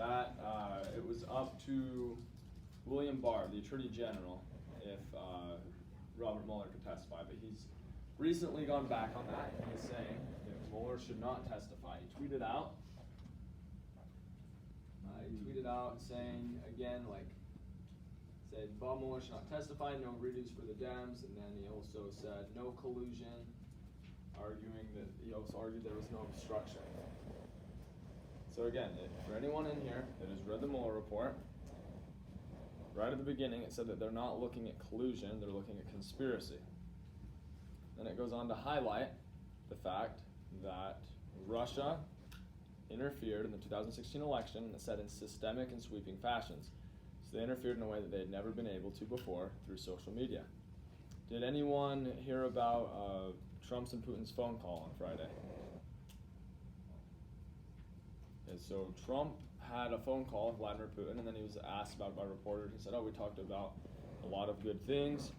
that it was up to William Barr, the Attorney General, if Robert Mueller could testify, but he's recently gone back on that, and he's saying that Mueller should not testify. He tweeted out saying, again, said Bob Mueller should not testify, no redos for the Dems, and then he also said no collusion, he also argued there was no obstruction. So again, for anyone in here that has read the Mueller report, right at the beginning it said that they're not looking at collusion, they're looking at conspiracy. Then it goes on to highlight the fact that Russia interfered in the 2016 election, and it said in systemic and sweeping fashions. So they interfered in a way that they had never been able to before through social media. Did anyone hear about Trump's and Putin's phone call on Friday? Okay, so Trump had a phone call with Vladimir Putin, and then he was asked about it by reporters. He said, we talked about a lot of good things.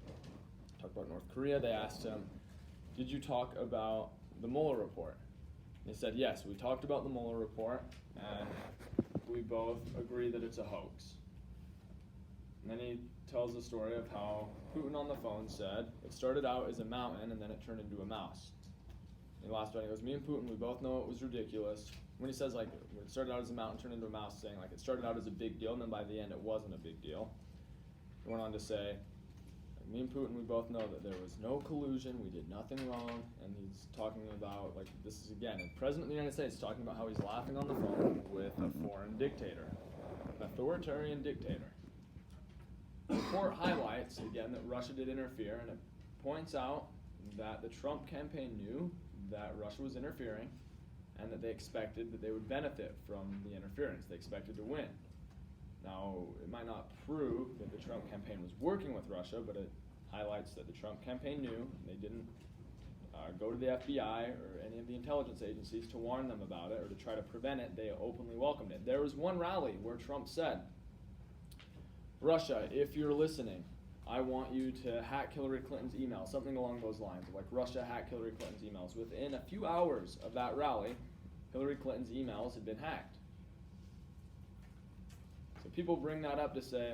Talked about North Korea. They asked him, did you talk about the Mueller report? And he said, yes, we talked about the Mueller report, and we both agree that it's a hoax. And then he tells the story of how Putin on the phone said, it started out as a mountain, and then it turned into a mouse. And the last one, he goes, me and Putin, we both know it was ridiculous. When he says, when it started out as a mountain, turned into a mouse, saying, it started out as a big deal, and then by the end, it wasn't a big deal. He went on to say, me and Putin, we both know that there was no collusion, we did nothing wrong, and he's talking about, this is again, the President of the United States talking about how he's laughing on the phone with a foreign dictator, an authoritarian dictator. The report highlights, again, that Russia did interfere, and it points out that the Trump campaign knew that Russia was interfering, and that they expected that they would benefit from the interference. They expected to win. Now, it might not prove that the Trump campaign was working with Russia, but it highlights that the Trump campaign knew, and they didn't go to the FBI or any of the intelligence agencies to warn them about it or to try to prevent it. They openly welcomed it. There was one rally where Trump said, Russia, if you're listening, I want you to hack Hillary Clinton's email, something along those lines, Russia hacked Hillary Clinton's emails. Within a few hours of that rally, Hillary Clinton's emails had been hacked. So people bring that up to say,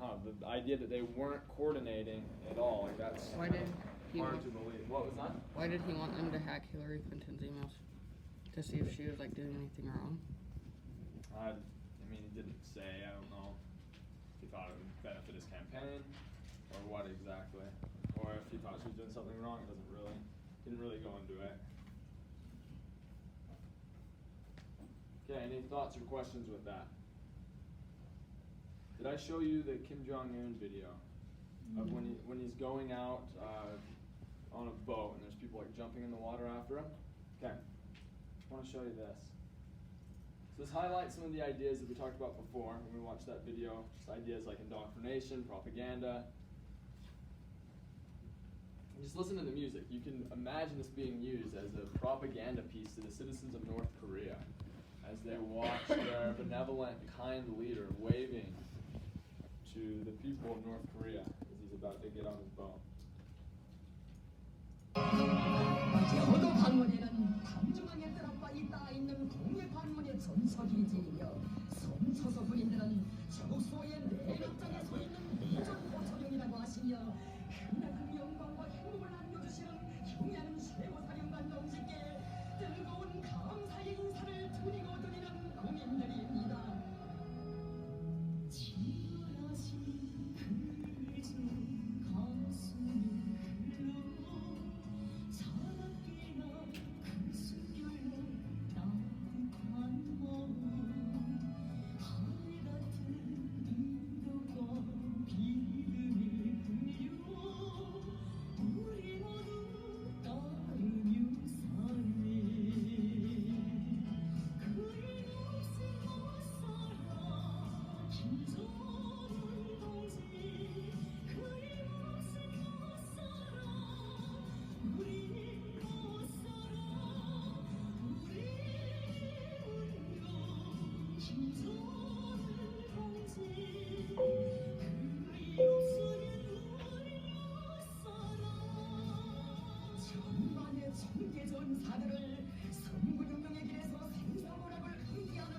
the idea that they weren't coordinating at all, that's Why did he hard to believe. What was that? Why did he want them to hack Hillary Clinton's emails? To see if she was doing anything wrong? He didn't say. I don't know if he thought it would benefit his campaign or what exactly, or if he thought she was doing something wrong. It didn't really go into it. Okay, any thoughts or questions with that? Did I show you the Kim Jong Un video of when he's going out on a boat and there's people jumping in the water after him? Okay, I want to show you this. So this highlights some of the ideas that we talked about before when we watched that video, just ideas like indoctrination, propaganda. And just listen to the music. You can imagine this being used as a propaganda piece to the citizens of North Korea as they watch their benevolent, kind leader waving to the people of North Korea as he's about to get on his boat. 여도 관문에는 담중앙에 들어가 있다 있는 공예 관문의 전석이 지니며 성처소 군인들은 저국소의 내벽장에 서 있는 미전 호처령이라고 하시며 그나큰 영광과 행복을 안겨주시는 경애하는 최고사령관 동지께 뜨거운 감사의 인사를 드리고 드리는 국민들입니다. 지어라신 그중 가슴이 흘러 차갑게나 그 숨결로 따뜻한 마음 하늘 같은 능력과 믿음을 그리워 우리 모두 따르며 살래 그리 없이 못 살아 김정은 동지 그리 없이 못 살아 우리 못 살아 우리 운동 김정은 동지 그리 없으면 우리 못 살아 천만의 청계 전사들을 선구혁명의 길에서 생사모락을 함께하는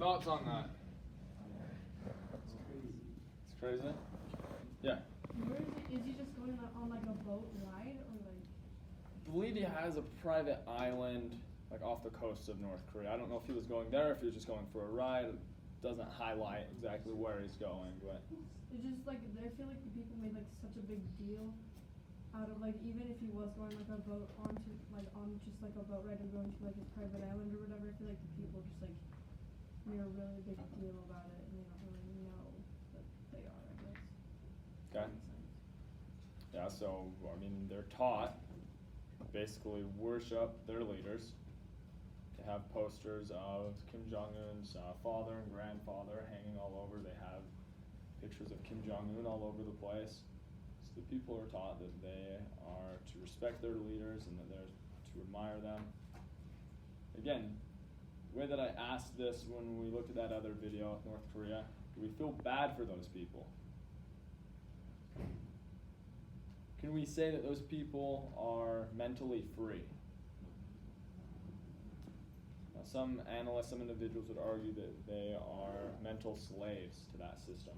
thoughts on that? It's crazy. Yeah. Where is he? Is he just going on like a boat ride or like? I believe he has a private island like off the coast of North Korea. I don't know if he was going there, if he was just going for a ride. It doesn't highlight exactly where he's going, but It's just like I feel like the people made like such a big deal out of like even if he was going like a boat onto like on just like a boat ride or going to like his private island or whatever. I feel like the people just like made a really big deal about it and they don't really know that they are. I guess. okay. Makes sense. Yeah, so I mean they're taught basically worship their leaders, to have posters of Kim Jong Un's father and grandfather hanging all over. They have pictures of Kim Jong Un all over the place. So the people are taught that they are to respect their leaders and that they're to admire them. Again, the way that I asked this when we looked at that other video of North Korea, do we feel bad for those people? Can we say that those people are mentally free? Now, some analysts, some individuals would argue that they are mental slaves to that system.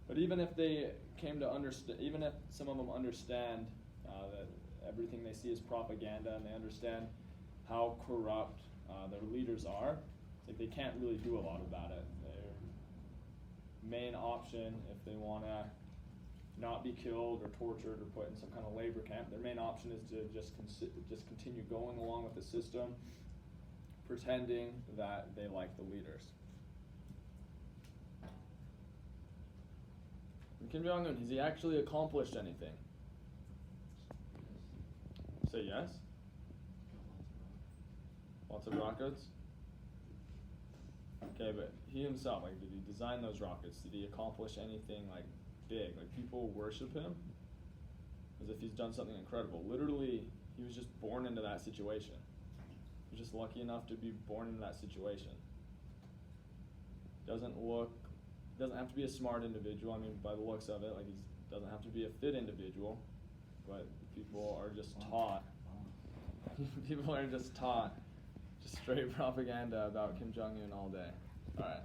But even if they came to understand, even if some of them understand that everything they see is propaganda and they understand how corrupt their leaders are, it's like they can't really do a lot about it. Their main option, if they want to not be killed or tortured or put in some kind of labor camp, their main option is to just continue going along with the system, pretending that they like the leaders. And Kim Jong Un, has he actually accomplished anything? Say yes. Lots of rockets. Okay, but he himself, like, did he design those rockets? Did he accomplish anything like big? Like, people worship him as if he's done something incredible. Literally, he was just born into that situation. He was just lucky enough to be born into that situation. Doesn't have to be a smart individual. I mean, by the looks of it, like, he doesn't have to be a fit individual. But people are just taught. People are just taught just straight propaganda about Kim Jong Un all day. All right.